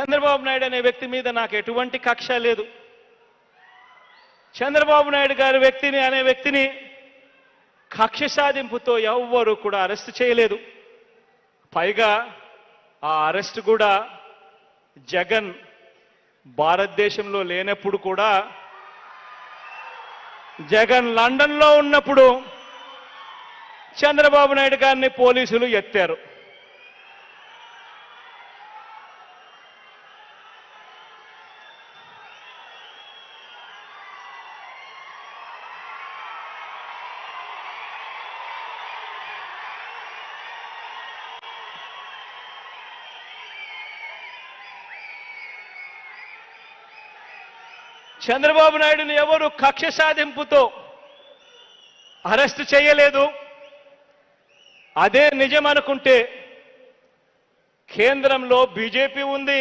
చంద్రబాబు నాయుడు అనే వ్యక్తి మీద నాకు ఎటువంటి కక్ష లేదు. చంద్రబాబు నాయుడు గారి వ్యక్తిని కక్ష సాధింపుతో ఎవ్వరూ కూడా అరెస్ట్ చేయలేదు. పైగా ఆ అరెస్ట్ కూడా జగన్ భారతదేశంలో లేనప్పుడు కూడా, జగన్ లండన్లో ఉన్నప్పుడు చంద్రబాబు నాయుడు గారిని పోలీసులు ఎత్తారు. చంద్రబాబు నాయుడుని ఎవరు కక్ష సాధింపుతో అరెస్ట్ చేయలేదు. అదే నిజం అనుకుంటే కేంద్రంలో బీజేపీ ఉంది,